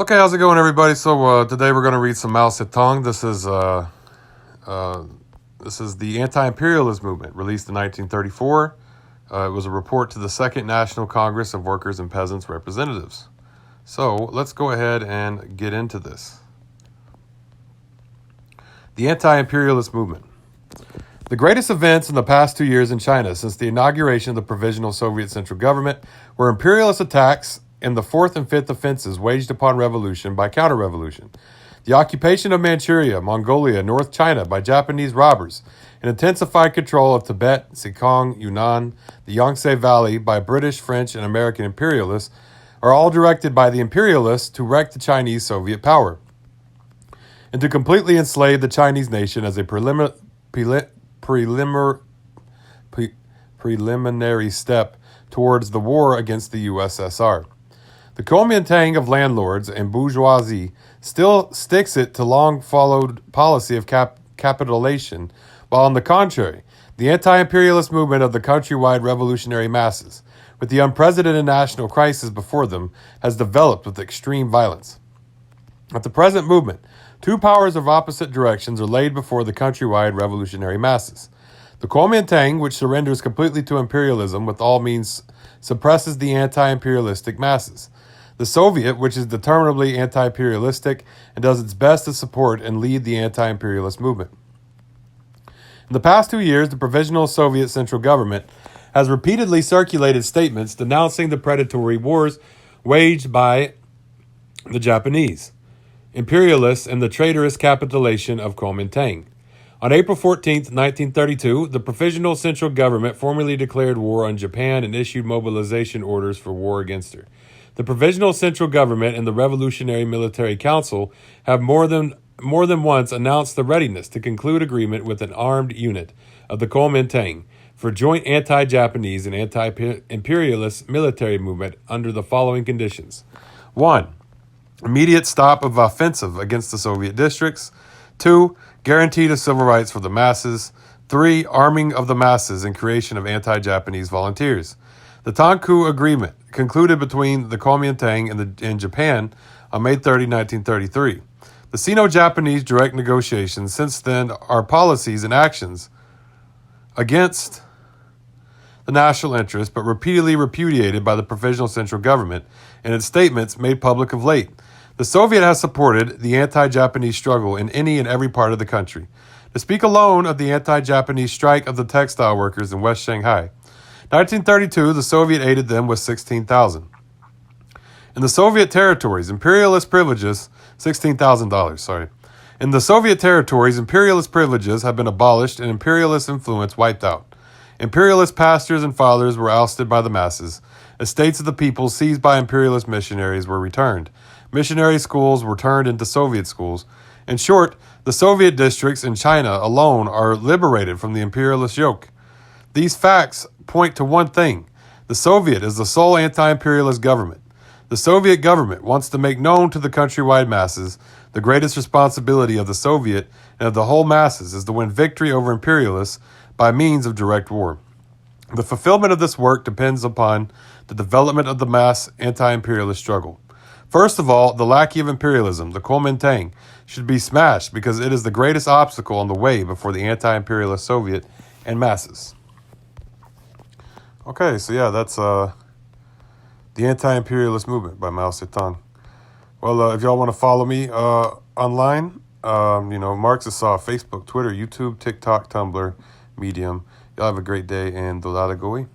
Okay, how's it going, everybody? So today we're going to read some Mao Zedong. This is the Anti-Imperialist movement, released in 1934. It was a report to the Second National Congress of Workers and Peasants Representatives. So let's go ahead and get into this. The Anti-Imperialist movement. The greatest events in the past 2 years in China since the inauguration of the Provisional Soviet Central Government were imperialist attacks and the fourth and fifth offenses waged upon revolution by counter-revolution, the occupation of Manchuria, Mongolia, and North China by Japanese robbers, and intensified control of Tibet, Xikang, Yunnan, the Yangtze Valley by British, French, and American imperialists are all directed by the imperialists to wreck the Chinese Soviet power and to completely enslave the Chinese nation as a preliminary step towards the war against the USSR. The Kuomintang of landlords and bourgeoisie still sticks it to long-followed policy of capitulation, while on the contrary, the anti-imperialist movement of the countrywide revolutionary masses, with the unprecedented national crisis before them, has developed with extreme violence. At the present movement, two powers of opposite directions are laid before the countrywide revolutionary masses. The Kuomintang, which surrenders completely to imperialism with all means, suppresses the anti-imperialistic masses. The Soviet, which is determinably anti-imperialistic and does its best to support and lead the anti-imperialist movement. In the past 2 years, the Provisional Soviet Central Government has repeatedly circulated statements denouncing the predatory wars waged by the Japanese imperialists and the traitorous capitulation of Kuomintang. On April 14, 1932, the Provisional Central Government formally declared war on Japan and issued mobilization orders for war against her. The Provisional Central Government and the Revolutionary Military Council have more than once announced the readiness to conclude agreement with an armed unit of the Kuomintang for joint anti-Japanese and anti-imperialist military movement under the following conditions. 1. Immediate stop of offensive against the Soviet districts. 2. Guarantee of civil rights for the masses. 3. Arming of the masses and creation of anti-Japanese volunteers. The Tung Agreement, concluded between the Kuomintang and Japan on May 30, 1933. The Sino-Japanese direct negotiations since then are policies and actions against the national interest, but repeatedly repudiated by the Provisional Central Government in its statements made public of late. The Soviet has supported the anti-Japanese struggle in any and every part of the country. To speak alone of the anti-Japanese strike of the textile workers in West Shanghai. 1932, the Soviet aided them with 16,000. In the Soviet territories, imperialist privileges, $16,000, In the Soviet territories, imperialist privileges have been abolished and imperialist influence wiped out. Imperialist pastors and fathers were ousted by the masses. Estates of the people seized by imperialist missionaries were returned. Missionary schools were turned into Soviet schools. In short, the Soviet districts in China alone are liberated from the imperialist yoke. These facts point to one thing. The Soviet is the sole anti-imperialist government. The Soviet government wants to make known to the countrywide masses the greatest responsibility of the Soviet and of the whole masses is to win victory over imperialists by means of direct war. The fulfillment of this work depends upon the development of the mass anti-imperialist struggle. First of all, the lackey of imperialism, the Kuomintang, should be smashed because it is the greatest obstacle on the way before the anti-imperialist Soviet and masses. Okay, so yeah, that's The Anti-Imperialist Movement by Mao Zedong. Well, if y'all want to follow me online, Marxists saw Facebook, Twitter, YouTube, TikTok, Tumblr, Medium. Y'all have a great day and do lada goi.